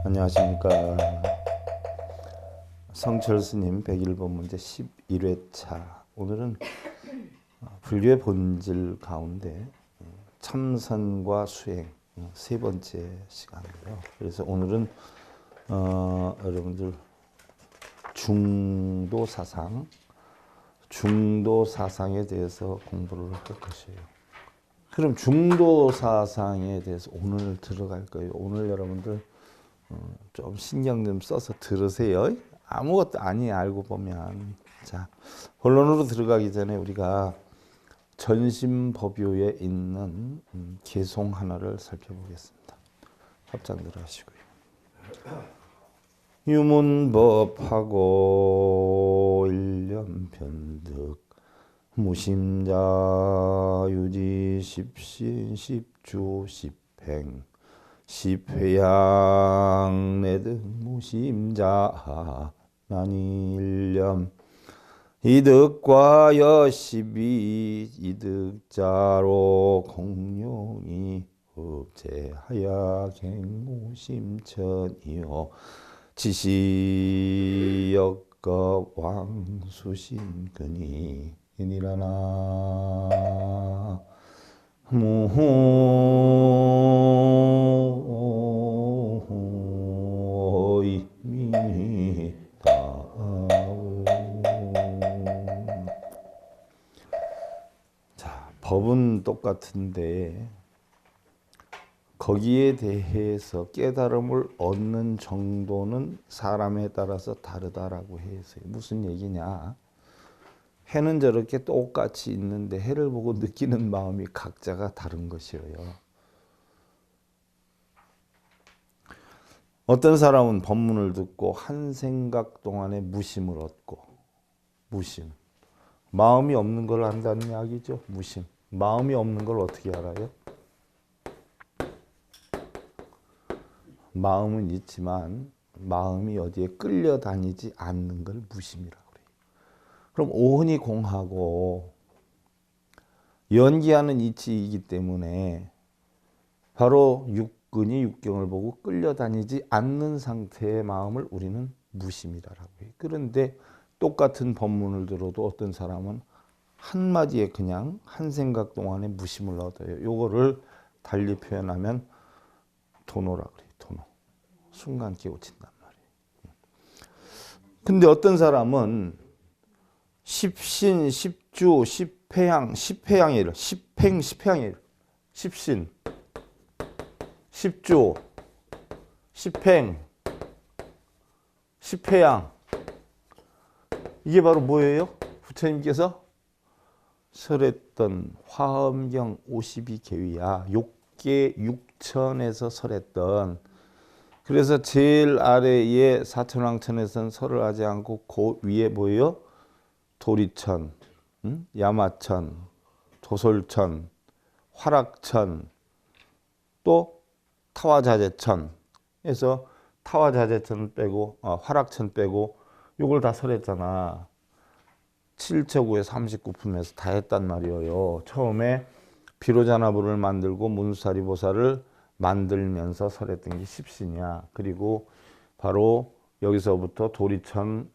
안녕하십니까. 성철스님 101번 문제 11회차. 오늘은 불교의 본질 가운데 참선과 수행 세 번째 시간이에요. 그래서 오늘은 여러분들 중도 사상에 대해서 공부를 할 것이에요. 그럼 중도 사상에 대해서 오늘 들어갈 거예요. 오늘 여러분들 좀 신경 좀 써서 들으세요. 아무것도 아니 알고 보면. 자, 본론으로 들어가기 전에 우리가 전심법요에 있는 개송 하나를 살펴보겠습니다. 합장들 하시고요. 유문법하고 일념변득 무심자 유지 십신 십주 십행 십회양 내등 무심자 난일념 이득과 여십이 이득자로 공룡이 읍제하야 갱무심천이요 지시역겁 왕수신근이 이니라나 무이미다. 자, 법은 똑같은데 거기에 대해서 깨달음을 얻는 정도는 사람에 따라서 다르다라고 해서 무슨 얘기냐? 해는 저렇게 똑같이 있는데 해를 보고 느끼는 마음이 각자가 다른 것이에요. 어떤 사람은 법문을 듣고 한 생각 동안에 무심을 얻고, 무심. 마음이 없는 걸 안다는 이야기죠. 무심. 마음이 없는 걸 어떻게 알아요? 마음은 있지만 마음이 어디에 끌려다니지 않는 걸 무심이라고 그래요. 그럼 오흔이 공하고 연기하는 이치이기 때문에 바로 육근이 육경을 보고 끌려다니지 않는 상태의 마음을 우리는 무심이라고 해요. 그런데 똑같은 법문을 들어도 어떤 사람은 한마디에 그냥 한 생각 동안에 무심을 얻어요. 요거를 달리 표현하면 도노라고 그래요. 도노. 순간 깨우친단 말이에요. 근데 어떤 사람은 십신, 십주, 십회양, 십회양의 일, 십행, 십회양의 일, 십신, 십주, 십행, 십회양. 이게 바로 뭐예요? 부처님께서 설했던 화엄경 52개위야. 욕계 육천에서 설했던. 그래서 제일 아래에 사천왕천에서는 설을 하지 않고 그 위에 뭐예요? 도리천, 야마천, 도솔천, 화락천, 또 타화자재천에서 타화자재천 빼고 화락천 빼고 요걸 다 설했잖아. 7처구에 39품에서 다 했단 말이에요. 처음에 비로자나부를 만들고 문수사리보살을 만들면서 설했던 게 십신이야. 그리고 바로 여기서부터 도리천,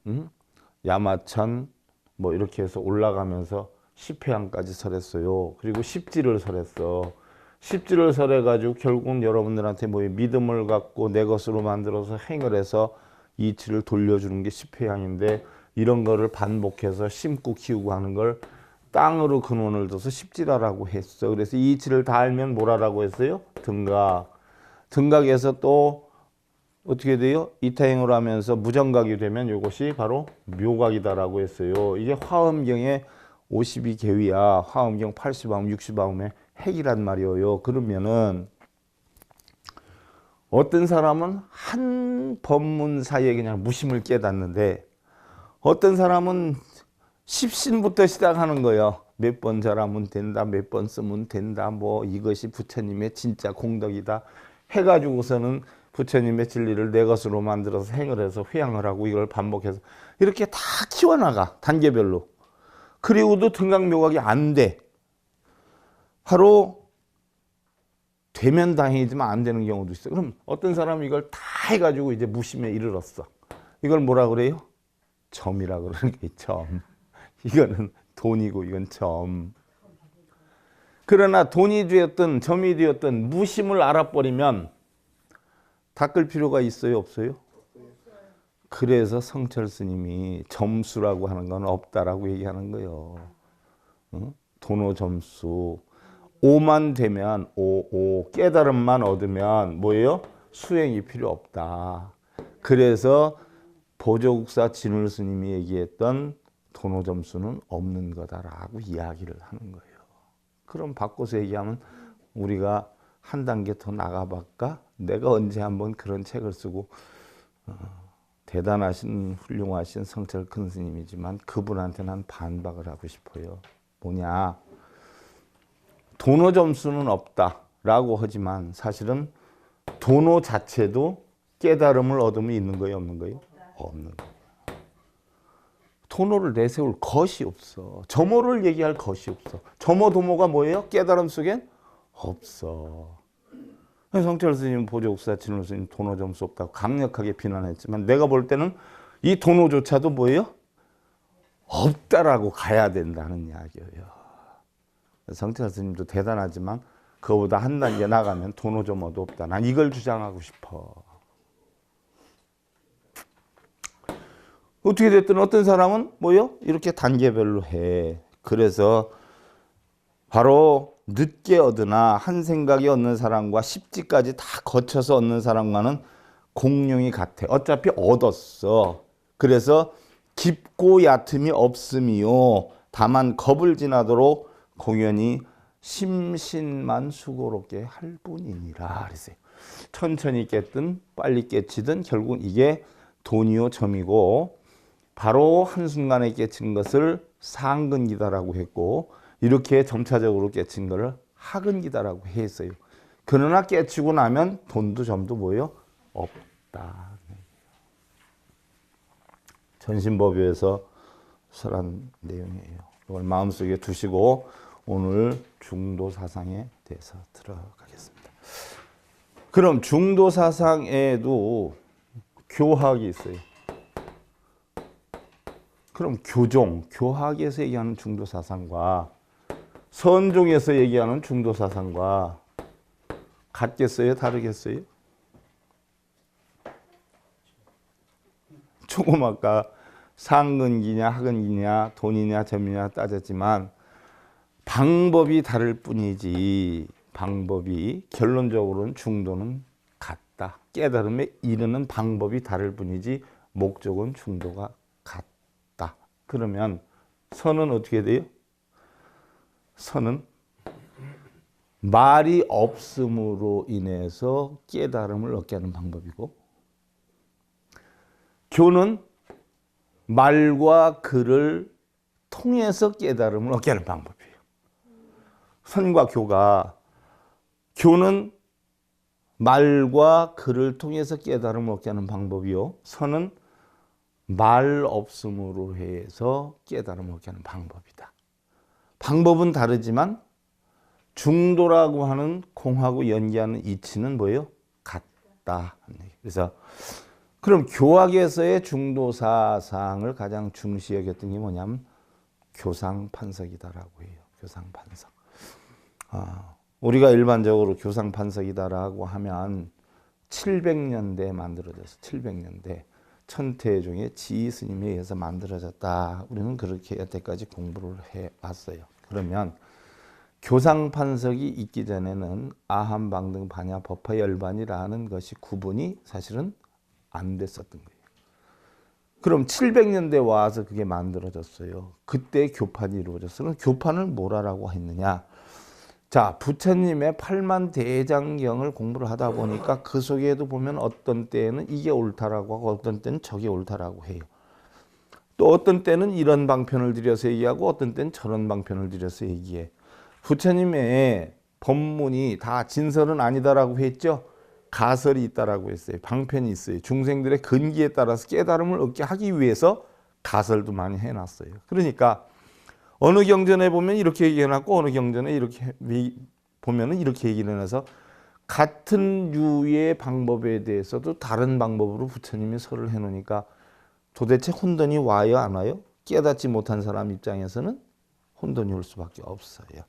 야마천 뭐 이렇게 해서 올라가면서 십회양까지 설했어요. 그리고 십지를 설했어. 십지를 설해가지고 결국은 여러분들한테 뭐 믿음을 갖고 내 것으로 만들어서 행을 해서 이치를 돌려주는 게 십회양인데 이런 거를 반복해서 심고 키우고 하는 걸 땅으로 근원을 둬서 십지라라고 했어. 그래서 이 이치를 다 알면 뭐라라고 했어요? 등각. 등각에서 또 어떻게 돼요? 이타행을 하면서 무정각이 되면 이것이 바로 묘각이다라고 했어요. 이게 화엄경의 52개위야. 화엄경 80화음, 60화음의 핵이란 말이에요. 그러면은 어떤 사람은 한 법문 사이에 그냥 무심을 깨닫는데 어떤 사람은 십신부터 시작하는 거예요. 몇 번 잘하면 된다, 몇 번 쓰면 된다, 뭐 이것이 부처님의 진짜 공덕이다 해가지고서는 부처님의 진리를 내 것으로 만들어서 행을 해서 회양을 하고 이걸 반복해서 이렇게 다 키워나가 단계별로. 그리고도 등각묘각이 안 돼. 바로 되면 다행이지만 안 되는 경우도 있어요. 그럼 어떤 사람은 이걸 다 해가지고 이제 무심에 이르렀어. 이걸 뭐라 그래요? 점이라 그러는 게 점. 이거는 돈이고 이건 점. 그러나 돈이 되었든 점이 되었든 무심을 알아버리면 닦을 필요가 있어요, 없어요? 그래서 성철 스님이 점수라고 하는 건 없다라고 얘기하는 거예요. 응? 도노 점수. 오만 되면 오 깨달음만 얻으면 뭐예요? 수행이 필요 없다. 그래서 보조국사 진울 스님이 얘기했던 도노 점수는 없는 거다라고 이야기를 하는 거예요. 그럼 바꿔서 얘기하면 우리가 한 단계 더 나가볼까? 내가 언제 한번 그런 책을 쓰고 대단하신 훌륭하신 성철 큰 스님이지만 그분한테 난 반박을 하고 싶어요. 뭐냐? 도노 점수는 없다라고 하지만 사실은 도노 자체도 깨달음을 얻으면 있는 거예요, 없는 거예요? 없는 거예요. 도노를 내세울 것이 없어. 점호를 얘기할 것이 없어. 점호 도모가 뭐예요? 깨달음 속엔 없어. 성철 스님, 보조국사 진울 스님 도노 점수 없다고 강력하게 비난했지만 내가 볼 때는 이 도노조차도 뭐예요? 없다라고 가야 된다는 이야기예요. 성철 스님도 대단하지만 그거보다 한 단계 나가면 도노 점호도 없다. 난 이걸 주장하고 싶어. 어떻게 됐든 어떤 사람은 뭐요? 이렇게 단계별로 해. 그래서 바로 늦게 얻으나 한 생각이 얻는 사람과 십지까지 다 거쳐서 얻는 사람과는 공룡이 같아. 어차피 얻었어. 그래서 깊고 얕음이 없음이요. 다만 겁을 지나도록 공연히 심신만 수고롭게 할 뿐이니라. 그랬어요. 천천히 깼든 빨리 깨치든 결국 이게 돈이요 점이고 바로 한순간에 깨친 것을 상근기다라고 했고 이렇게 점차적으로 깨친 것을 하근기다라고 했어요. 그러나 깨치고 나면 돈도 점도 뭐예요? 없다. 전신법유에서 설한 내용이에요. 이걸 마음속에 두시고 오늘 중도 사상에 대해서 들어가겠습니다. 그럼 중도 사상에도 교학이 있어요. 그럼 교종, 교학에서 얘기하는 중도 사상과 선종에서 얘기하는 중도 사상과 같겠어요? 다르겠어요? 조금 아까 상근기냐 하근기냐 돈이냐 점이냐 따졌지만 방법이 다를 뿐이지 방법이 결론적으로는 중도는 같다. 깨달음에 이르는 방법이 다를 뿐이지 목적은 중도가 같다. 그러면 선은 어떻게 돼요? 선은 말이 없음으로 인해서 깨달음을 얻게 하는 방법이고 교는 말과 글을 통해서 깨달음을 얻게 하는 방법이에요. 선과 교가 교는 말과 글을 통해서 깨달음을 얻게 하는 방법이요. 선은 말 없음으로 해서 깨달음을 얻게 하는 방법이다. 방법은 다르지만 중도라고 하는 공하고 연계하는 이치는 뭐예요? 같다. 그래서 그럼 교학에서의 중도 사상을 가장 중시 여겼던 게 뭐냐면 교상판석이다라고 해요. 교상판석. 우리가 일반적으로 교상판석이다라고 하면 700년대에 만들어져서 700년대 천태종의 지희 스님에 의해서 만들어졌다. 우리는 그렇게 여태까지 공부를 해왔어요. 그러면 교상판석이 있기 전에는 아함방등 반야 법화 열반이라는 것이 구분이 사실은 안 됐었던 거예요. 그럼 700년대 와서 그게 만들어졌어요. 그때 교판이 이루어졌어요. 교판을 뭐라고 했느냐? 자, 부처님의 팔만대장경을 공부를 하다 보니까 그 속에도 보면 어떤 때에는 이게 옳다라고 하고 어떤 때는 저게 옳다라고 해요. 또 어떤 때는 이런 방편을 들여서 얘기하고 어떤 때는 저런 방편을 들여서 얘기해. 부처님의 법문이 다 진설은 아니다라고 했죠. 가설이 있다라고 했어요. 방편이 있어요. 중생들의 근기에 따라서 깨달음을 얻게 하기 위해서 가설도 많이 해놨어요. 그러니까 어느 경전에 보면 이렇게 얘기해놨고 어느 경전에 이렇게 보면은 이렇게 얘기를 해서 같은 유의 방법에 대해서도 다른 방법으로 부처님이 설을 해놓으니까 도대체 혼돈이 와요 안 와요? 깨닫지 못한 사람 입장에서는 혼돈이 올 수밖에 없어요.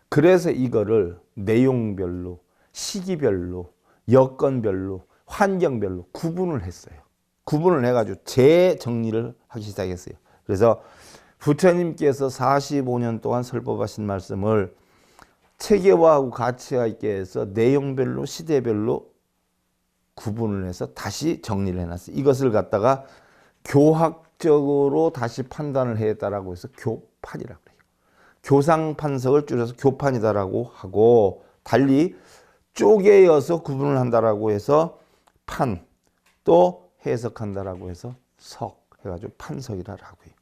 그래서 이거를 내용별로, 시기별로, 여건별로, 환경별로 구분을 했어요. 구분을 해가지고 재정리를 하기 시작했어요. 그래서 부처님께서 45년 동안 설법하신 말씀을 체계화하고 가치화 있게 해서 내용별로, 시대별로 구분을 해서 다시 정리를 해놨어요. 이것을 갖다가 교학적으로 다시 판단을 했다라고 해서 교판이라고 해요. 교상판석을 줄여서 교판이다라고 하고, 달리 쪼개어서 구분을 한다라고 해서 판, 또 해석한다라고 해서 석 해가지고 판석이라고 해요.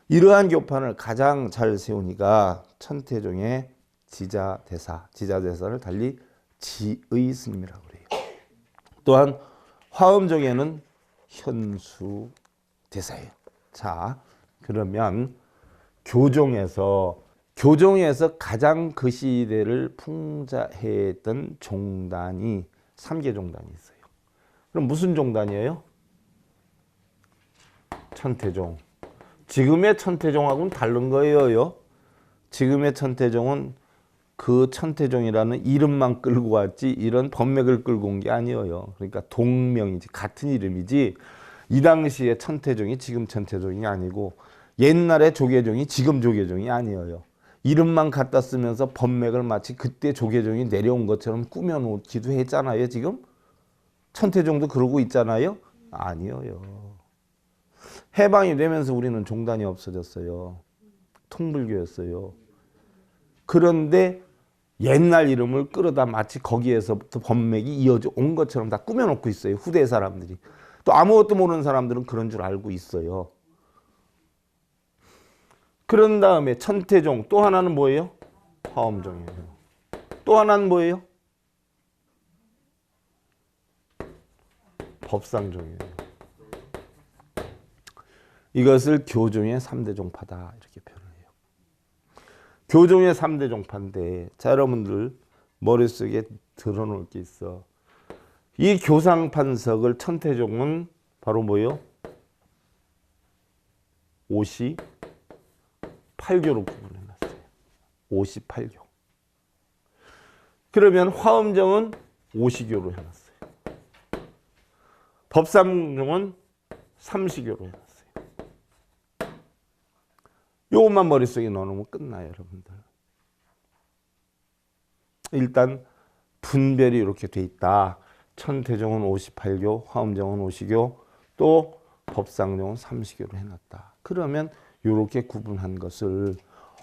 이러한 교판을 가장 잘 세우니까 천태종의 지자대사를 달리 지의 스님이라고 그래요. 또한 화엄종에는 현수대사예요. 자, 그러면 교종에서 가장 그 시대를 풍자했던 종단이 3개 종단이 있어요. 그럼 무슨 종단이에요? 천태종. 지금의 천태종하고는 다른 거예요. 지금의 천태종은 그 천태종이라는 이름만 끌고 왔지 이런 법맥을 끌고 온 게 아니에요. 그러니까 동명이지, 같은 이름이지, 이 당시에 천태종이 지금 천태종이 아니고 옛날에 조계종이 지금 조계종이 아니에요. 이름만 갖다 쓰면서 법맥을 마치 그때 조계종이 내려온 것처럼 꾸며놓기도 했잖아요. 지금 천태종도 그러고 있잖아요. 아니에요. 해방이 되면서 우리는 종단이 없어졌어요. 통불교였어요. 그런데 옛날 이름을 끌어다 마치 거기에서부터 법맥이 이어져 온 것처럼 다 꾸며놓고 있어요. 후대 사람들이. 또 아무것도 모르는 사람들은 그런 줄 알고 있어요. 그런 다음에 천태종, 또 하나는 뭐예요? 화엄종이에요. 또 하나는 뭐예요? 법상종이에요. 이것을 교종의 3대 종파다 이렇게 표현을 해요. 교종의 3대 종파인데, 자, 여러분들 머릿속에 들어놓을 게 있어. 이 교상판석을 천태종은 바로 뭐예요? 58교로 구분해놨어요. 58교. 그러면 화엄종은 50교로 해놨어요. 법상종은 30교로 해놨어요. 요것만 머릿속에 넣어놓으면 끝나요, 여러분들. 일단 분별이 이렇게 돼 있다. 천태종은 58교, 화엄종은 50교, 또 법상종은 30교로 해놨다. 그러면 이렇게 구분한 것을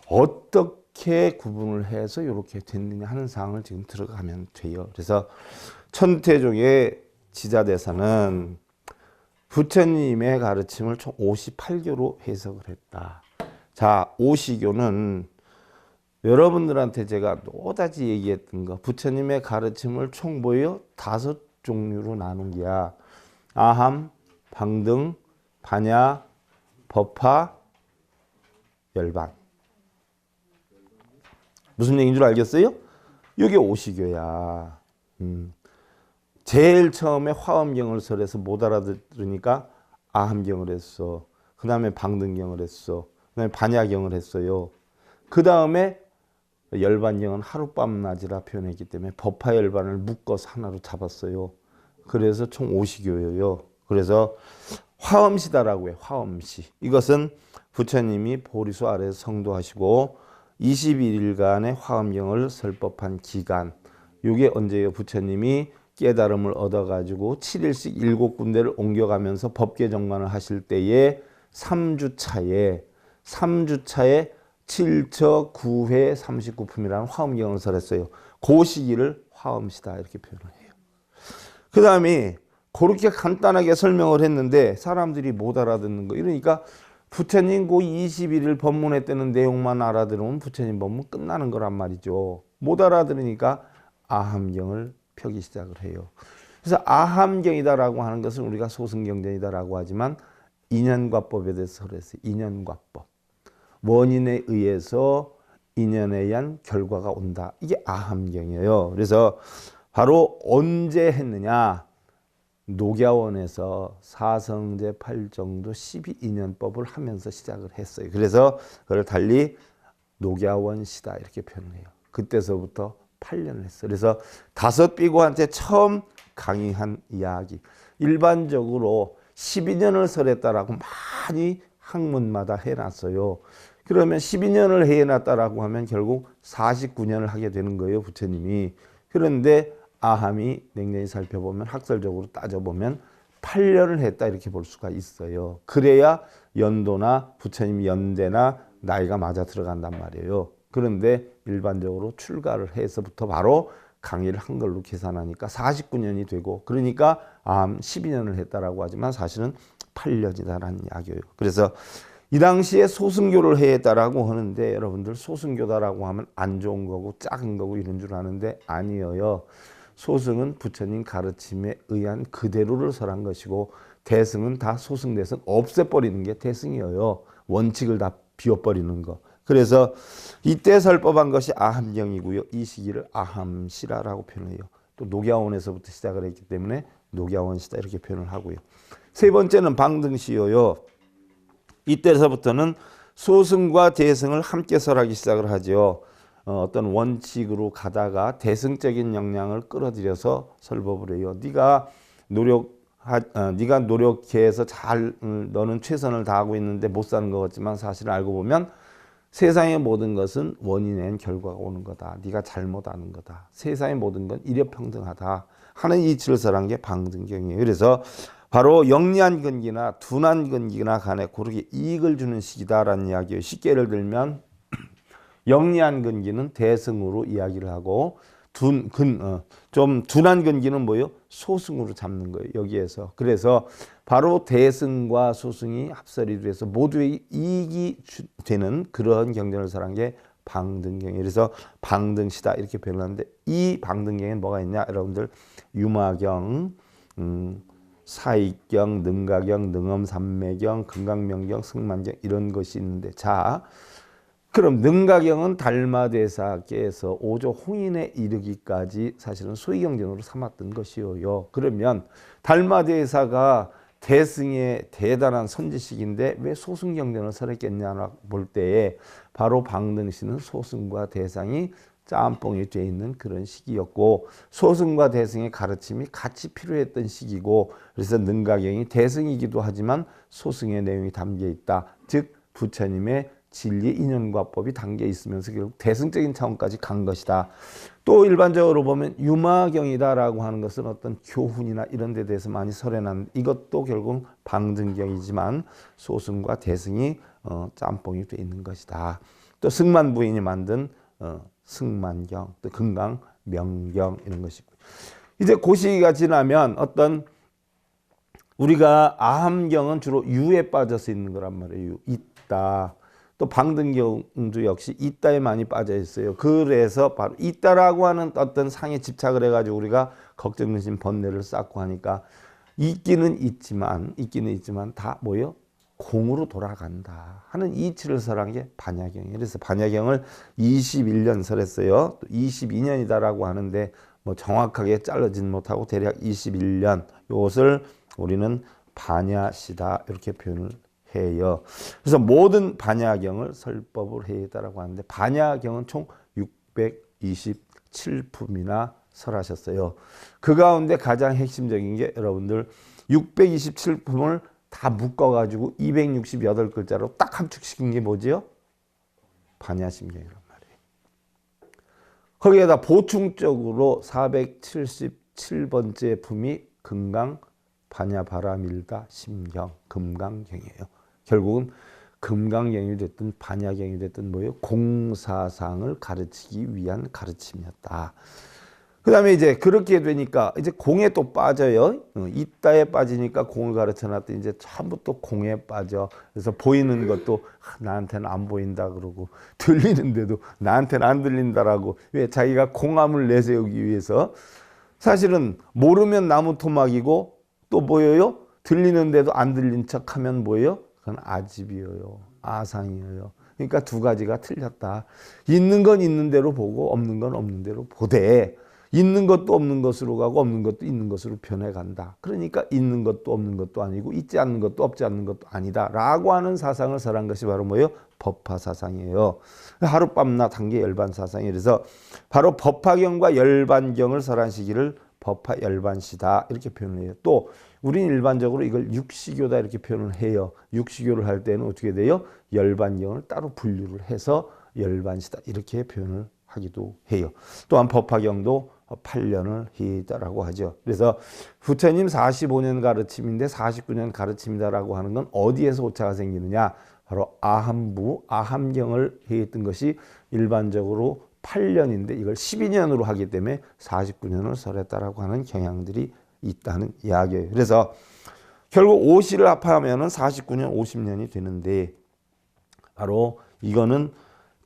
어떻게 구분을 해서 이렇게 됐느냐 하는 사항을 지금 들어가면 돼요. 그래서 천태종의 지자대사는 부처님의 가르침을 총 58교로 해석을 했다. 자, 오시교는 여러분들한테 제가 또다시 얘기했던 거, 부처님의 가르침을 총 뭐예요? 5종류로 나눈 게야. 아함, 방등, 반야, 법화, 열반. 무슨 얘기인 줄 알겠어요? 이게 오시교야. 제일 처음에 화엄경을 설해서 못 알아들으니까 아함경을 했어. 그 다음에 방등경을 했어. 그 다음에 반야경을 했어요. 그 다음에 열반경은 하룻밤 낮이라 표현했기 때문에 법화열반을 묶어서 하나로 잡았어요. 그래서 총 50교예요. 그래서 화엄시다라고 해요. 화엄시. 이것은 부처님이 보리수 아래에서 성도하시고 21일간의 화엄경을 설법한 기간. 이게 언제예요? 부처님이 깨달음을 얻어가지고 7일씩 7군데를 옮겨가면서 법계정관을 하실 때에 3주차에 7처 9회 39품이라는 화엄경을 설했어요. 그 시기를 화엄시다 이렇게 표현을 해요. 그 다음에 그렇게 간단하게 설명을 했는데 사람들이 못 알아듣는 거. 이러니까 부처님 그 21일 법문에 때는 내용만 알아들으면 부처님 법문 끝나는 거란 말이죠. 못 알아들으니까 아함경을 펴기 시작을 해요. 그래서 아함경이다라고 하는 것은 우리가 소승경전이다라고 하지만 인연과법에 대해서 설했어요. 인연과법. 원인에 의해서 인연에 의한 결과가 온다. 이게 아함경이에요. 그래서 바로 언제 했느냐? 녹야원에서 사성제 8정도 12인연법을 하면서 시작을 했어요. 그래서 그걸 달리 녹야원 시다 이렇게 표현해요. 그때서부터 8년을 했어요. 그래서 5비고한테 처음 강의한 이야기. 일반적으로 12년을 설했다라고 많이 학문마다 해놨어요. 그러면 12년을 해놨다라고 하면 결국 49년을 하게 되는 거예요, 부처님이. 그런데 아함이 냉정히 살펴보면 학설적으로 따져보면 8년을 했다 이렇게 볼 수가 있어요. 그래야 연도나 부처님 연대나 나이가 맞아 들어간단 말이에요. 그런데 일반적으로 출가를 해서부터 바로 강의를 한 걸로 계산하니까 49년이 되고, 그러니까 암 12년을 했다라고 하지만 사실은 8년이다라는 이야기예요. 그래서 이 당시에 소승교를 했다라고 하는데, 여러분들 소승교다라고 하면 안 좋은 거고 작은 거고 이런 줄 아는데 아니에요. 소승은 부처님 가르침에 의한 그대로를 설한 것이고, 대승은 다 소승대승 없애버리는 게 대승이에요. 원칙을 다 비워버리는 거. 그래서 이때 설법한 것이 아함경이고요. 이 시기를 아함시라라고 표현해요. 또 녹야원에서부터 시작을 했기 때문에 녹야원시다 이렇게 표현을 하고요. 세 번째는 방등시예요. 이때서부터는 소승과 대승을 함께 설하기 시작을 하죠. 어떤 원칙으로 가다가 대승적인 역량을 끌어들여서 설법을 해요. 네가 노력해서 잘 너는 최선을 다하고 있는데 못 사는 것 같지만 사실 알고 보면 세상의 모든 것은 원인엔 결과가 오는 거다. 네가 잘못하는 거다. 세상의 모든 건 일여평등하다 하는 이치를 설한 게 방등경이에요. 그래서 바로 영리한 근기나 둔한 근기나 간에 고르게 이익을 주는 시기다라는 이야기예요. 쉽게 예를 들면 영리한 근기는 대승으로 이야기를 하고 좀 둔한 근기는 뭐예요? 소승으로 잡는 거예요. 여기에서. 그래서 바로 대승과 소승이 합설이 돼서 모두의 이익이 되는 그런 경전을 설한 게 방등경이에요. 그래서 방등시다 이렇게 표현하는데, 이 방등경에는 뭐가 있냐? 여러분들 유마경, 사익경, 능가경, 능엄삼매경, 금강명경, 승만경 이런 것이 있는데, 자 그럼 능가경은 달마대사께서 오조 홍인에 이르기까지 사실은 소위경전으로 삼았던 것이요. 그러면 달마대사가 대승의 대단한 선지식인데 왜 소승경전을 설했겠냐 볼 때에 바로 방등시는 소승과 대상이 짬뽕이 돼 있는 그런 시기였고, 소승과 대승의 가르침이 같이 필요했던 시기고, 그래서 능가경이 대승이기도 하지만 소승의 내용이 담겨 있다. 즉 부처님의 진리 인연과법이 담겨 있으면서 결국 대승적인 차원까지 간 것이다. 또 일반적으로 보면 유마경이다라고 하는 것은 어떤 교훈이나 이런 데 대해서 많이 설해놨는데, 이것도 결국 방등경이지만 소승과 대승이 짬뽕이 돼 있는 것이다. 또 승만 부인이 만든 승만경, 또 금강명경 이런 것이고, 이제 그 시기가 지나면 어떤 우리가 아함경은 주로 유에 빠져서 있는 거란 말이에요. 있다. 또 방등경도 역시 있다에 많이 빠져 있어요. 그래서 바로 있다라고 하는 어떤 상에 집착을 해가지고 우리가 걱정, 근심, 번뇌를 쌓고 하니까 있기는 있지만 다 뭐예요? 공으로 돌아간다 하는 이치를 설한 게 반야경이에요. 그래서 반야경을 21년 설했어요. 또 22년이다라고 하는데 뭐 정확하게 잘라진 못하고 대략 21년, 이것을 우리는 반야시다 이렇게 표현을 해요. 그래서 모든 반야경을 설법을 해야다라고 하는데, 반야경은 총 627품이나 설하셨어요. 그 가운데 가장 핵심적인 게 여러분들 627품을 다 묶어가지고 268글자로 딱 함축시킨 게 뭐지요? 반야심경이란 말이에요. 거기에다 보충적으로 477번째 품이 금강 반야바라밀다 심경, 금강경이에요. 결국은 금강경이 됐든 반야경이 됐든 뭐예요? 공사상을 가르치기 위한 가르침이었다. 그 다음에 이제 그렇게 되니까 이제 공에 또 빠져요. 있다에 빠지니까 공을 가르쳐 놨더니 이제 전부 또 공에 빠져. 그래서 보이는 것도 나한테는 안 보인다 그러고, 들리는데도 나한테는 안 들린다라고. 왜? 자기가 공함을 내세우기 위해서. 사실은 모르면 나무 토막이고, 또 뭐예요? 들리는데도 안 들린 척하면 뭐예요? 그건 아집이에요. 아상이에요. 그러니까 두 가지가 틀렸다. 있는 건 있는 대로 보고 없는 건 없는 대로 보되, 있는 것도 없는 것으로 가고 없는 것도 있는 것으로 변해간다. 그러니까 있는 것도 없는 것도 아니고 있지 않는 것도 없지 않는 것도 아니다 라고 하는 사상을 설한 것이 바로 뭐예요? 법화 사상이에요. 하룻밤낮 한계 열반 사상이에요. 그래서 바로 법화경과 열반경을 설한 시기를 법화 열반시다 이렇게 표현을 해요. 또 우리는 일반적으로 이걸 육시교다 이렇게 표현을 해요. 육시교를 할 때는 어떻게 돼요? 열반경을 따로 분류를 해서 열반시다 이렇게 표현을 하기도 해요. 또한 법화경도 8년을 했다라고 하죠. 그래서 부처님 45년 가르침인데 49년 가르침이다라고 하는 건 어디에서 오차가 생기느냐? 바로 아함부, 아함경을 했던 것이 일반적으로 8년인데 이걸 12년으로 하기 때문에 49년을 설했다라고 하는 경향들이 있다는 이야기예요. 그래서 결국 5시를 합하면 49년, 50년이 되는데 바로 이거는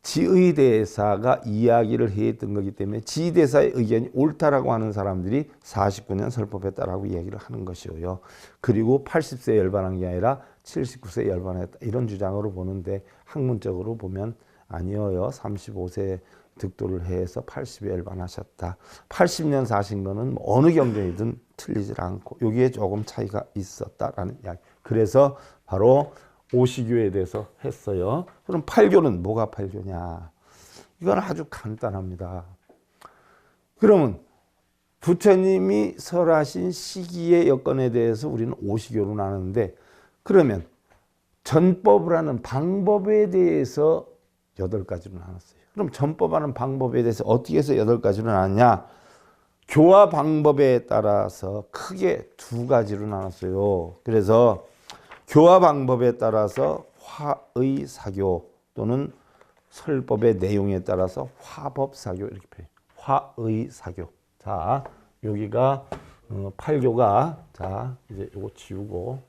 지의대사가 이야기를 했던 거기 때문에 지의대사의 의견이 옳다라고 하는 사람들이 49년 설법했다라고 이야기를 하는 것이고요. 그리고 80세 열반한 게 아니라 79세 열반했다 이런 주장으로 보는데 학문적으로 보면 아니어요. 35세 득도를 해서 80에 열반하셨다. 80년 사신 거는 어느 경전이든 틀리지 않고 여기에 조금 차이가 있었다라는 이야기. 그래서 바로 오시교에 대해서 했어요. 그럼 8교는 뭐가 8교냐? 이건 아주 간단합니다. 그러면 부처님이 설하신 시기의 여건에 대해서 우리는 오시교로 나누는데 그러면 전법을 하는 방법에 대해서 8가지로 나눴어요. 그럼 전법하는 방법에 대해서 어떻게 해서 8가지로 나눴냐? 교화 방법에 따라서 크게 2가지로 나눴어요. 그래서 교화 방법에 따라서 화의사교 또는 설법의 내용에 따라서 화법사교 이렇게 표현해요. 화의사교. 자, 여기가 8교가 자 이제 이거 지우고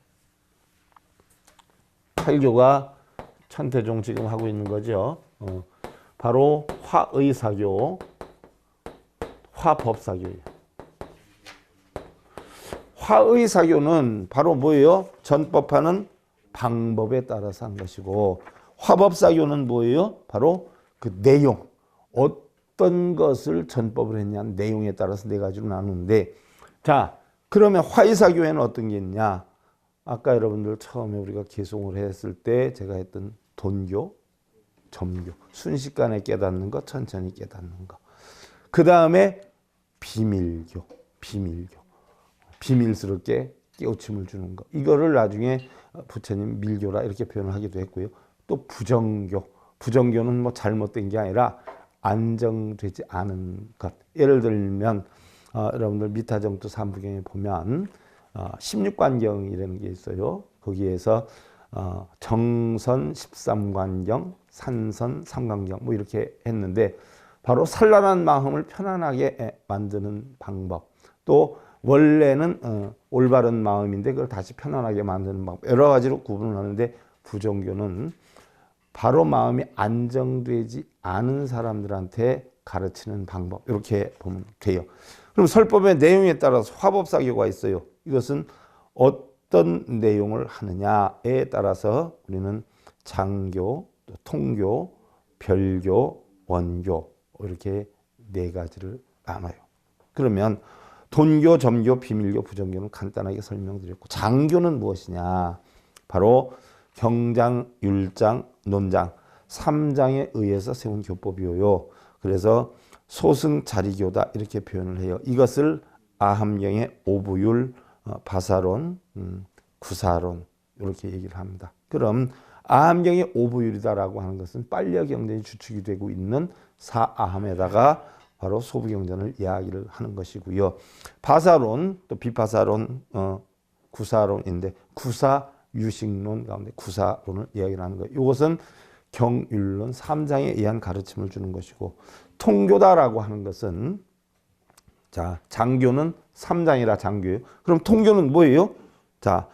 8교가 천태종 지금 하고 있는 거죠. 바로 화의사교, 화법사교예요. 화의사교는 바로 뭐예요? 전법하는 방법에 따라서 한 것이고 화법사교는 뭐예요? 바로 그 내용, 어떤 것을 전법을 했냐 내용에 따라서 4가지로 나누는데 자 그러면 화의사교에는 어떤 게 있냐? 아까 여러분들 처음에 우리가 개송을 했을 때 제가 했던 돈교, 점교, 순식간에 깨닫는 것, 천천히 깨닫는 것. 그 다음에 비밀교, 비밀스럽게 깨우침을 주는 것. 이거를 나중에 부처님 밀교라 이렇게 표현을 하기도 했고요. 또 부정교, 부정교는 뭐 잘못된 게 아니라 안정되지 않은 것. 예를 들면 여러분들 미타정투 삼부경에 보면 16관경이라는 게 있어요. 거기에서 정선 13관경, 산선 3관경 뭐 이렇게 했는데 바로 산란한 마음을 편안하게 만드는 방법. 또 원래는 올바른 마음인데 그걸 다시 편안하게 만드는 방법. 여러 가지로 구분을 하는데 부정교는 바로 마음이 안정되지 않은 사람들한테 가르치는 방법. 이렇게 보면 돼요. 그럼 설법의 내용에 따라서 화법사교가 있어요. 이것은 어떤 내용을 하느냐에 따라서 우리는 장교, 통교, 별교, 원교 이렇게 4가지를 나눠요. 그러면 돈교, 점교, 비밀교, 부정교는 간단하게 설명드렸고 장교는 무엇이냐? 바로 경장, 율장, 논장 3장에 의해서 세운 교법이요. 그래서 소승자리교다 이렇게 표현을 해요. 이것을 아함경의 오부율, 바사론, 구사론 이렇게 얘기를 합니다. 그럼 아함경의 오부율이다라고 하는 것은 빨려경전이 주축이 되고 있는 사아함에다가 바로 소부경전을 이야기를 하는 것이고요. 바사론 또 비파사론, 구사론인데 구사유식론 가운데 구사론을 이야기를 하는 거예요. 이것은 경율론 3장에 의한 가르침을 주는 것이고 통교다라고 하는 것은 자 장교는 3장이라 장교예요. 그럼 통교는 뭐예요? 자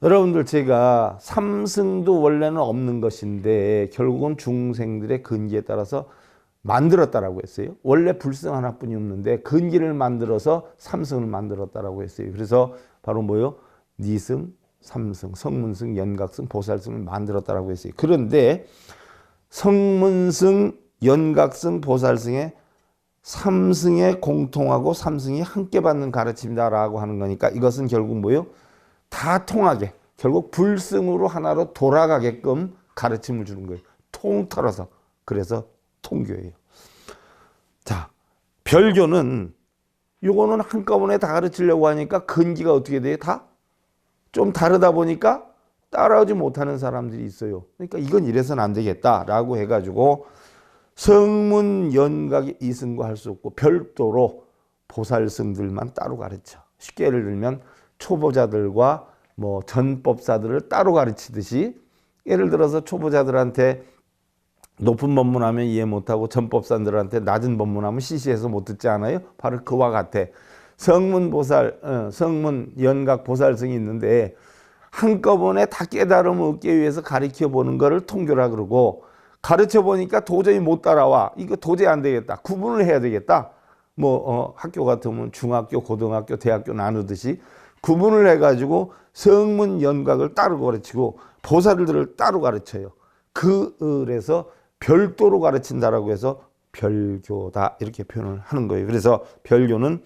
여러분들 제가 삼승도 원래는 없는 것인데 결국은 중생들의 근기에 따라서 만들었다라고 했어요. 원래 불승 하나뿐이 없는데 근기를 만들어서 삼승을 만들었다라고 했어요. 그래서 바로 뭐예요? 니승, 삼승, 성문승, 연각승, 보살승을 만들었다라고 했어요. 그런데 성문승, 연각승, 보살승에 삼승에 공통하고 삼승이 함께 받는 가르침이다라고 하는 거니까 이것은 결국 뭐예요? 다 통하게 결국 불승으로 하나로 돌아가게끔 가르침을 주는 거예요. 통틀어서. 그래서 통교예요. 자, 별교는 요거는 한꺼번에 다 가르치려고 하니까 근기가 어떻게 돼요? 다 좀 다르다 보니까 따라오지 못하는 사람들이 있어요. 그러니까 이건 이래서는 안 되겠다라고 해가지고 성문 연각이 이승과 할 수 없고 별도로 보살승들만 따로 가르쳐. 쉽게 예를 들면 초보자들과 뭐 전법사들을 따로 가르치듯이 예를 들어서 초보자들한테 높은 법문하면 이해 못하고 전법사들한테 낮은 법문하면 시시해서 못 듣지 않아요? 바로 그와 같아. 성문 연각 보살승이 있는데 한꺼번에 다 깨달음을 얻기 위해서 가르쳐 보는 거를 통교라 그러고 가르쳐 보니까 도저히 못 따라와. 이거 도저히 안 되겠다. 구분을 해야 되겠다. 학교 같으면 중학교, 고등학교, 대학교 나누듯이 구분을 해가지고 성문 연각을 따로 가르치고 보살들을 따로 가르쳐요. 그래서 별도로 가르친다라고 해서 별교다 이렇게 표현을 하는 거예요. 그래서 별교는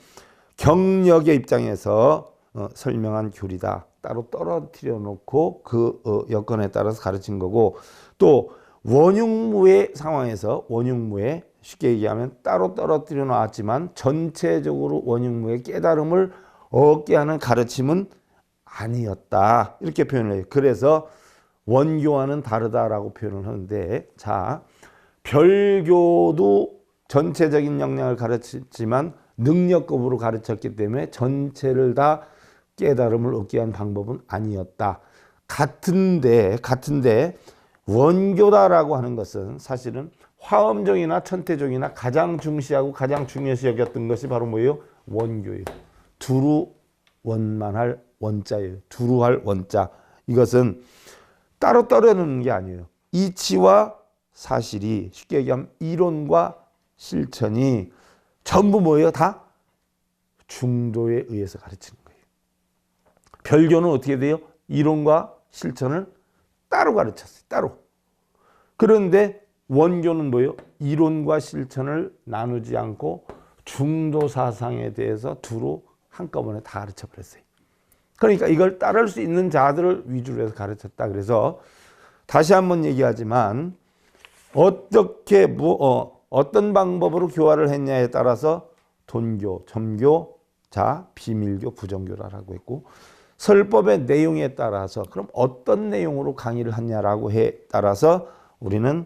경력의 입장에서 설명한 교리다. 따로 떨어뜨려 놓고 그 여건에 따라서 가르친 거고 또 원육무의 상황에서 원육무에 쉽게 얘기하면 따로 떨어뜨려 놨지만 전체적으로 원육무의 깨달음을 얻게 하는 가르침은 아니었다. 이렇게 표현을 해요. 그래서 원교와는 다르다라고 표현을 하는데 자, 별교도 전체적인 역량을 가르치지만 능력급으로 가르쳤기 때문에 전체를 다 깨달음을 얻게 한 방법은 아니었다. 같은데 원교다라고 하는 것은 사실은 화엄종이나 천태종이나 가장 중시하고 가장 중요시 여겼던 것이 바로 뭐예요? 원교예요. 두루 원만할 원자예요. 두루할 원자. 이것은 따로 떨어놓는 게 아니에요. 이치와 사실이 쉽게 얘기하면 이론과 실천이 전부 뭐예요? 다 중도에 의해서 가르치는 거예요. 별교는 어떻게 돼요? 이론과 실천을 따로 가르쳤어요. 따로. 그런데 원교는 뭐예요? 이론과 실천을 나누지 않고 중도 사상에 대해서 두루 한꺼번에 다 가르쳐 버렸어요. 그러니까 이걸 따를 수 있는 자들을 위주로 해서 가르쳤다. 그래서 다시 한번 얘기하지만 어떻게 어떤 방법으로 교화를 했냐에 따라서 돈교, 점교, 비밀교, 부정교라고 했고 설법의 내용에 따라서 그럼 어떤 내용으로 강의를 했냐라고 해 따라서 우리는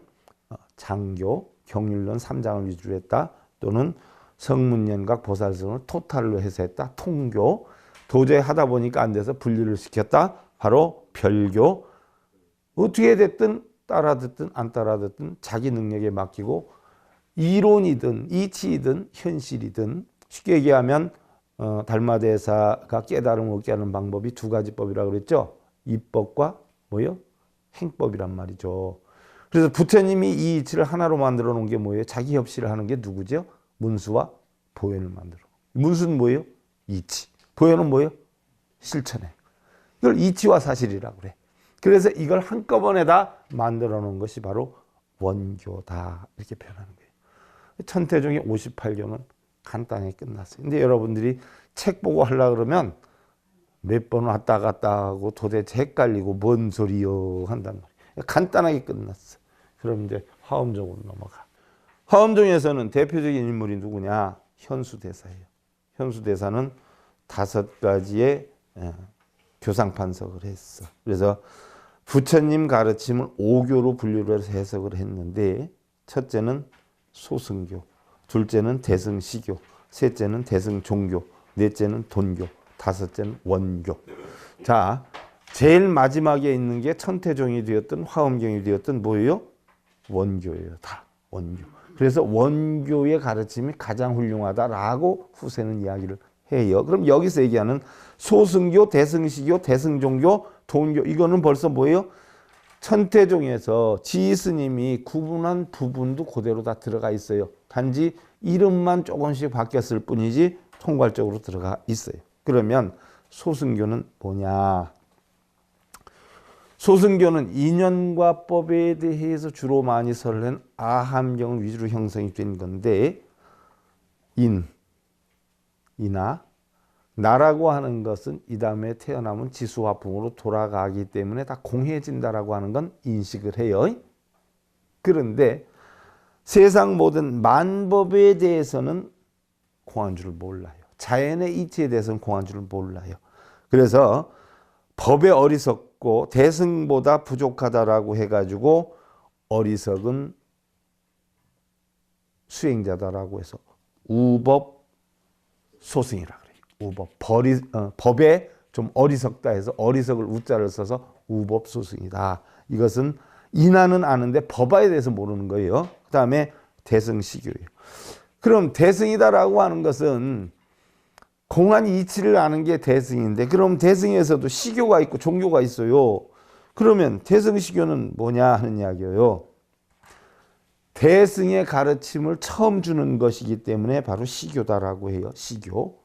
장교, 경륜론 3장을 위주로 했다. 또는 성문연각, 보살승을 토탈로 해서 했다. 통교, 도저히 하다 보니까 안 돼서 분리를 시켰다. 바로 별교. 어떻게 됐든 따라 듣든 안 따라 듣든 자기 능력에 맡기고 이론이든 이치이든 현실이든 쉽게 얘기하면 달마대사가 깨달음을 얻게 하는 방법이 두 가지 법이라고 그랬죠. 입법과 뭐요? 행법이란 말이죠. 그래서 부처님이 이 이치를 하나로 만들어 놓은 게 뭐예요? 자기 협시를 하는 게 누구죠? 문수와 보현을 만들어. 문수는 뭐예요? 이치. 보현은 뭐예요? 실천해. 이걸 이치와 사실이라고 그래. 그래서 이걸 한꺼번에 다 만들어 놓은 것이 바로 원교다. 이렇게 표현하는 거예요. 천태종의 58교는 간단히 끝났어요. 근데 여러분들이 책 보고 하려고 그러면 몇 번 왔다 갔다 하고 도대체 헷갈리고 뭔 소리요 한단 말이에요. 간단하게 끝났어. 그럼 이제 화엄종으로 넘어가. 화엄종에서는 대표적인 인물이 누구냐? 현수대사예요. 현수대사는 5가지의 교상판석을 했어. 그래서 부처님 가르침을 5교로 분류를 해서 해석을 했는데 첫째는 소승교, 둘째는 대승시교, 셋째는 대승종교, 넷째는 돈교, 다섯째는 원교. 자, 제일 마지막에 있는 게 천태종이 되었든 화엄경이 되었든 뭐예요? 원교예요. 다 원교. 그래서 원교의 가르침이 가장 훌륭하다라고 후세는 이야기를 해요. 그럼 여기서 얘기하는 소승교, 대승시교, 대승종교, 돈교 이거는 벌써 뭐예요? 천태종에서 지스님이 구분한 부분도 그대로 다 들어가 있어요. 단지 이름만 조금씩 바뀌었을 뿐이지 통괄적으로 들어가 있어요. 그러면 소승교는 뭐냐? 소승교는 인연과 법에 대해서 주로 많이 설을 한 아함경을 위주로 형성이 된 건데 이나 나라고 하는 것은 이 다음에 태어나면 지수화풍으로 돌아가기 때문에 다 공해진다라고 하는 건 인식을 해요. 그런데 세상 모든 만법에 대해서는 공한 줄을 몰라요. 자연의 이치에 대해서는 공한 줄을 몰라요. 그래서 법에 어리석고 대승보다 부족하다라고 해가지고 어리석은 수행자다라고 해서 우법 소승이라 그래요. 우법 법에 좀 어리석다 해서 어리석을 우자를 써서 우법 소승이다. 이것은 인하는 아는데 법화에 대해서 모르는 거예요. 그 다음에 대승시교예요. 그럼 대승이다라고 하는 것은 공한 이치를 아는 게 대승인데, 그럼 대승에서도 시교가 있고 종교가 있어요. 그러면 대승시교는 뭐냐 하는 이야기예요. 대승의 가르침을 처음 주는 것이기 때문에 바로 시교다라고 해요. 시교.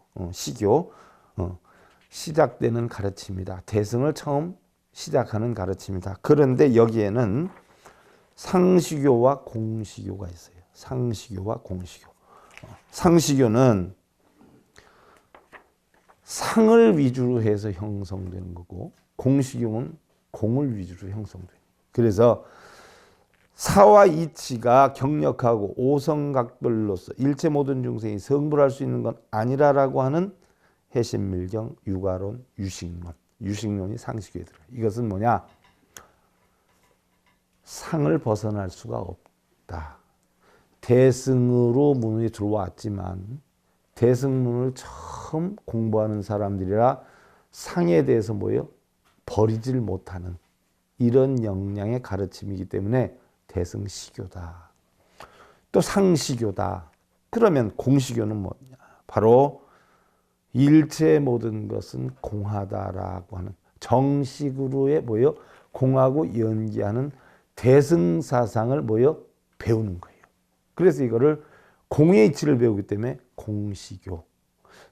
시작되는 가르침이다. 대승을 처음 시작하는 가르침이다. 그런데 여기에는 상시교와 공시교가 있어요. 상시교와 공시교. 상시교는 상을 위주로 해서 형성되는 거고, 공시교는 공을 위주로 형성되는 거예요. 그래서 사와 이치가 경력하고 오성각별로서 일체 모든 중생이 성불할 수 있는 건 아니라라고 하는 해심밀경, 유가론, 유식론이 상시교에 들어요. 이것은 뭐냐? 상을 벗어날 수가 없다. 대승으로 문에 들어왔지만 대승문을 처음 공부하는 사람들이라 상에 대해서 뭐예요? 버리질 못하는 이런 역량의 가르침이기 때문에 대승시교다. 또 상시교다. 그러면 공시교는 뭐냐? 바로 일체 모든 것은 공하다라고 하는 정식으로의 뭐예요? 공하고 연기하는 대승사상을 뭐예요? 배우는 거예요. 그래서 이거를 공의 이치를 배우기 때문에 공시교,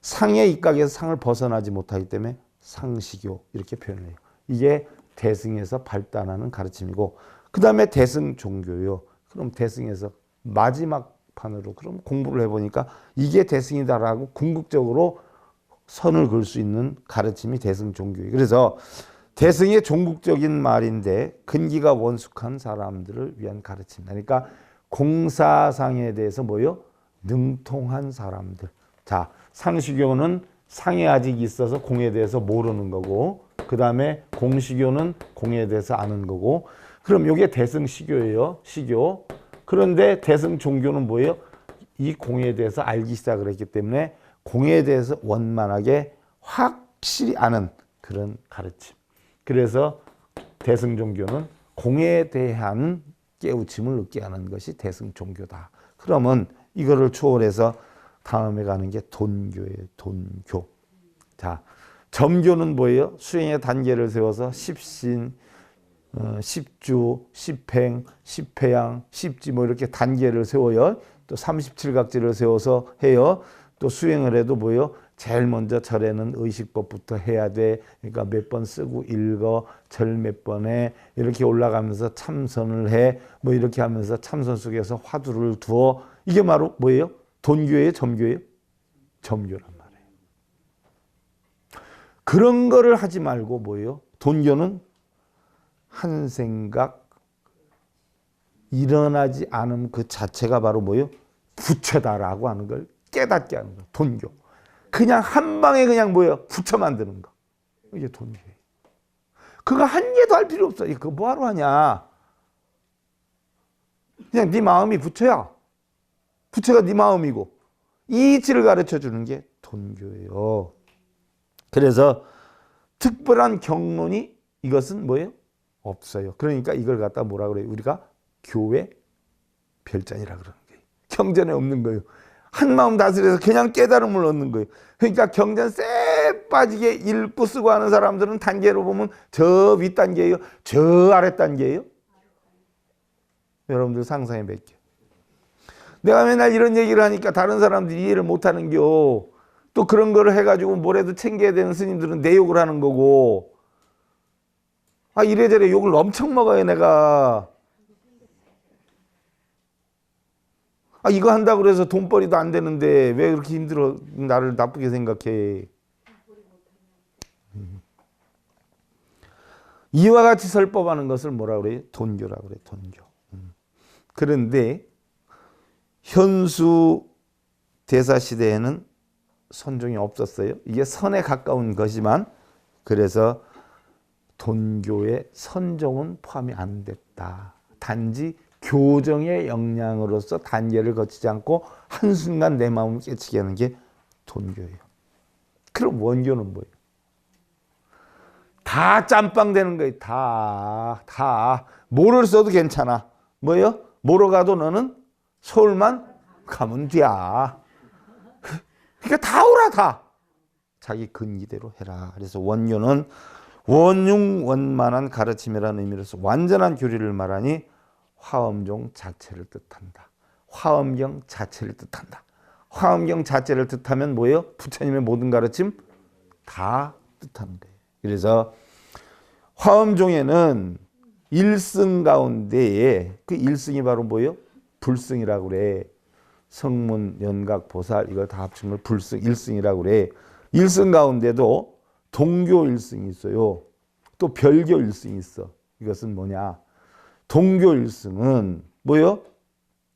상의 입각에서 상을 벗어나지 못하기 때문에 상시교 이렇게 표현해요. 이게 대승에서 발단하는 가르침이고, 그 다음에 대승 종교요. 그럼 대승에서 마지막 판으로 그럼 공부를 해보니까 이게 대승이다라고 궁극적으로 선을 그을 수 있는 가르침이 대승 종교예요. 그래서 대승의 종국적인 말인데 근기가 원숙한 사람들을 위한 가르침. 그러니까 공사상에 대해서 뭐요? 능통한 사람들. 자, 상시교는 상에 아직 있어서 공에 대해서 모르는 거고, 그 다음에 공시교는 공에 대해서 아는 거고, 그럼 이게 대승시교예요. 시교. 그런데 대승 종교는 뭐예요? 이 공에 대해서 알기 시작을 했기 때문에 공에 대해서 원만하게 확실히 아는 그런 가르침. 그래서 대승 종교는 공에 대한 깨우침을 얻게 하는 것이 대승 종교다. 그러면 이거를 초월해서 다음에 가는 게 돈교예요. 돈교. 자, 점교는 뭐예요? 수행의 단계를 세워서 십신, 십주, 십행, 십회양, 십지 뭐 이렇게 단계를 세워요. 또 37각지를 세워서 해요. 또 수행을 해도 뭐예요? 제일 먼저 절에는 의식법부터 해야 돼. 그러니까 몇 번 쓰고 읽어, 절 몇 번에 이렇게 올라가면서 참선을 해. 뭐 이렇게 하면서 참선 속에서 화두를 두어. 이게 바로 뭐예요? 돈교예요? 점교예요? 점교란 말이에요. 그런 거를 하지 말고 뭐예요? 돈교는 한 생각 일어나지 않음 그 자체가 바로 뭐예요? 부처다라고 하는 걸 깨닫게 하는 거예요. 돈교. 그냥 한 방에 그냥 뭐예요? 부처 만드는 거. 이게 돈교예요. 그거 한 개도 할 필요 없어. 그거 뭐하러 하냐? 그냥 네 마음이 부처야. 부처가 네 마음이고 이 이치를 가르쳐 주는 게 돈교예요. 그래서 특별한 경론이 이것은 뭐예요? 없어요. 그러니까 이걸 갖다 뭐라 그래요? 우리가 교회 별전이라 그러는 거예요. 경전에 없는 거예요. 한 마음 다스려서 그냥 깨달음을 얻는 거예요. 그러니까 경전 쎄 빠지게 읽고 쓰고 하는 사람들은 단계로 보면 저 윗단계예요. 저 아랫단계예요. 여러분들 상상해 볼게요. 내가 맨날 이런 얘기를 하니까 다른 사람들이 이해를 못하는 겨. 또 그런 거를 해가지고 뭐래도 챙겨야 되는 스님들은 내 욕을 하는 거고. 아, 이래저래 욕을 엄청 먹어요, 내가. 아, 이거 한다고 그래서 돈벌이도 안 되는데 왜 그렇게 힘들어 나를 나쁘게 생각해. 이와 같이 설법하는 것을 뭐라 그래요? 돈교라고 그래. 돈교. 그런데 현수 대사 시대에는 선종이 없었어요. 이게 선에 가까운 것이지만 그래서 돈교의 선종은 포함이 안 됐다. 단지 교정의 역량으로서 단계를 거치지 않고 한순간 내 마음을 깨치게 하는 게 돈교예요. 그럼 원교는 뭐예요? 다 짬빵 되는 거예요. 다. 뭐를 써도 괜찮아. 뭐예요? 뭐로 가도 너는 서울만 가면 돼. 그러니까 다 오라 다. 자기 근기대로 해라. 그래서 원교는 원융원만한 가르침이라는 의미로서 완전한 교리를 말하니 화엄종 자체를 뜻한다. 화엄경 자체를 뜻한다. 화엄경 자체를 뜻하면 뭐예요? 부처님의 모든 가르침 다 뜻하는 거예요. 그래서 화엄종에는 일승 가운데에 그 일승이 바로 뭐예요? 불승이라고 그래. 성문, 연각, 보살 이거 다 합친 걸 불승, 일승이라고 그래. 일승 가운데도 동교 일승이 있어요. 또 별교 일승이 있어. 이것은 뭐냐? 동교 일승은 뭐요?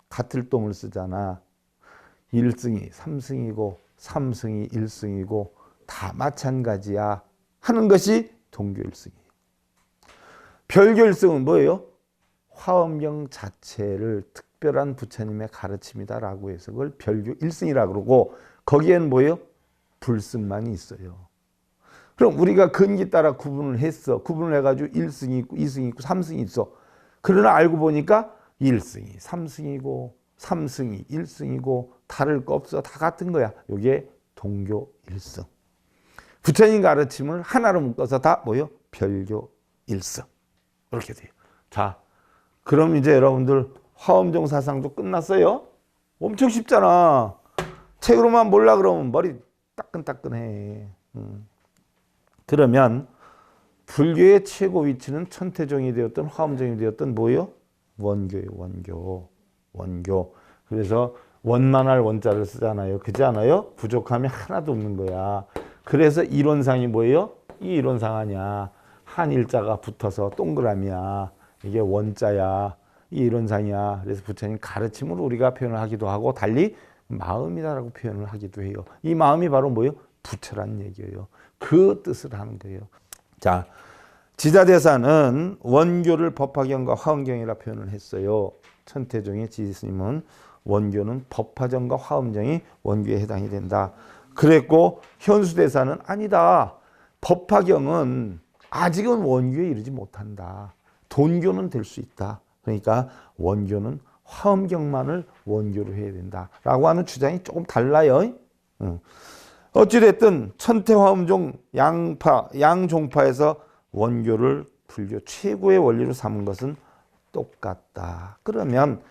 같을 동을 쓰잖아. 1승이 3승이고 3승이 1승이고 다 마찬가지야 하는 것이 동교 일승이에요. 별교 일승은 뭐예요? 화엄경 자체를 특별한 부처님의 가르침이다라고 해서 그걸 별교 일승이라고 그러고 거기엔 뭐예요? 불승만이 있어요. 그럼 우리가 근기 따라 구분을 했어. 구분을 해가지고 1승이 있고 2승이 있고 3승이 있어. 그러나 알고 보니까 1승이 3승이고 3승이 1승이고 다를 거 없어. 다 같은 거야. 이게 동교 1승. 부처님 가르침을 하나로 묶어서 다 뭐요? 별교 1승. 이렇게 돼요. 자, 그럼 이제 여러분들 화엄종 사상도 끝났어요? 엄청 쉽잖아. 책으로만 몰라 그러면 머리 따끈따끈해. 그러면 불교의 최고 위치는 천태종이 되었던 화엄종이 되었던 뭐요? 원교예요. 원교. 그래서 원만할 원자를 쓰잖아요. 그렇지 않아요? 부족함이 하나도 없는 거야. 그래서 이론상이 뭐예요? 이 이론상 아니야. 한 일자가 붙어서 동그라미야. 이게 원자야. 이 이론상이야. 그래서 부처님 가르침으로 우리가 표현을 하기도 하고 달리 마음이다라고 표현을 하기도 해요. 이 마음이 바로 뭐예요? 부처란 얘기예요. 그 뜻을 하는 거예요. 자, 지자대사는 원교를 법화경과 화엄경이라 표현을 했어요. 천태종의 지스님은 원교는 법화경과 화엄경이 원교에 해당이 된다. 그랬고 현수대사는 아니다. 법화경은 아직은 원교에 이르지 못한다. 돈교는 될 수 있다. 그러니까 원교는 화엄경만을 원교로 해야 된다라고 하는 주장이 조금 달라요. 어찌됐든 천태화엄종 양종파에서 원교를 불교 최고의 원리로 삼은 것은 똑같다. 그러면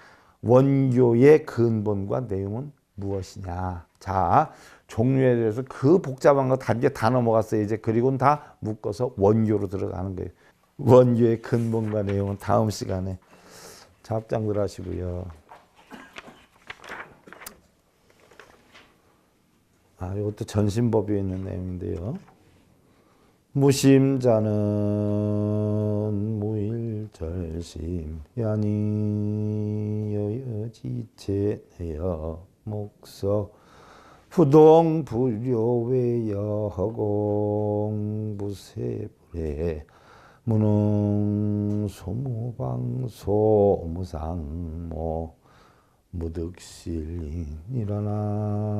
원교의 근본과 내용은 무엇이냐? 자, 종류에 대해서 그 복잡한 거 단계 다 넘어갔어요. 이제 그리고는 다 묶어서 원교로 들어가는 거예요. 원교의 근본과 내용은 다음 시간에 잡장들 하시고요. 이것도 전신법에 있는 내용인데요. 무심자는 무일절심 야니 여여지체내여 목석 부동불효외여 허공부세불에 무능소무방소 무상모 무득실인 일어나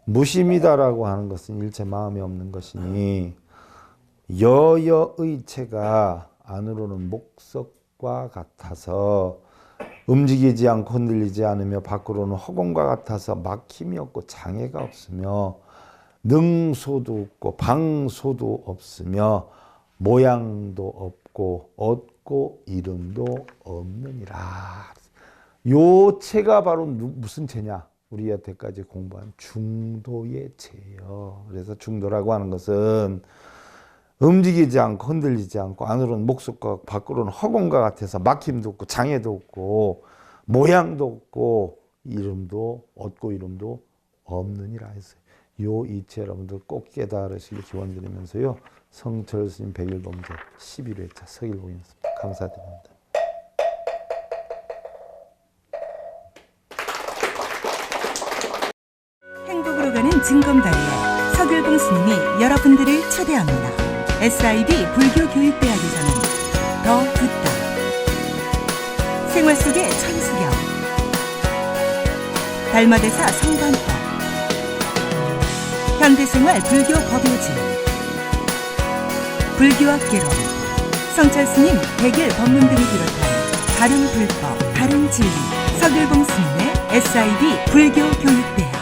무심이다라고 하는 것은 일체 마음이 없는 것이니 여여의체가 안으로는 목석과 같아서 움직이지 않고 흔들리지 않으며 밖으로는 허공과 같아서 막힘이 없고 장애가 없으며 능소도 없고 방소도 없으며 모양도 없고 얻고 이름도 없느니라. 요 체가 바로 무슨 체냐? 우리 여태까지 공부한 중도의 죄예요. 그래서 중도라고 하는 것은 움직이지 않고 흔들리지 않고 안으로는 목숫과 밖으로는 허공과 같아서 막힘도 없고 장애도 없고 모양도 없고 이름도 얻고 이름도 없느니라 했어요. 요 이치 여러분들 꼭 깨달으시길 기원드리면서요. 성철 스님 100일 범죄 11회차 서길봉이었습니다. 감사드립니다. 행복으로 가는 증검다리에 서길봉 스님이 여러분들을 초대합니다. SIB 불교교육대학에서는 더 듣다, 생활 속의 천수경, 달마대사 성관법, 현대생활 불교 법요지, 불교학 개론, 성철스님 100일 법문 등을 비롯한 다른 불법, 다른 진리, 서길봉 스님의 SIB 불교교육대학.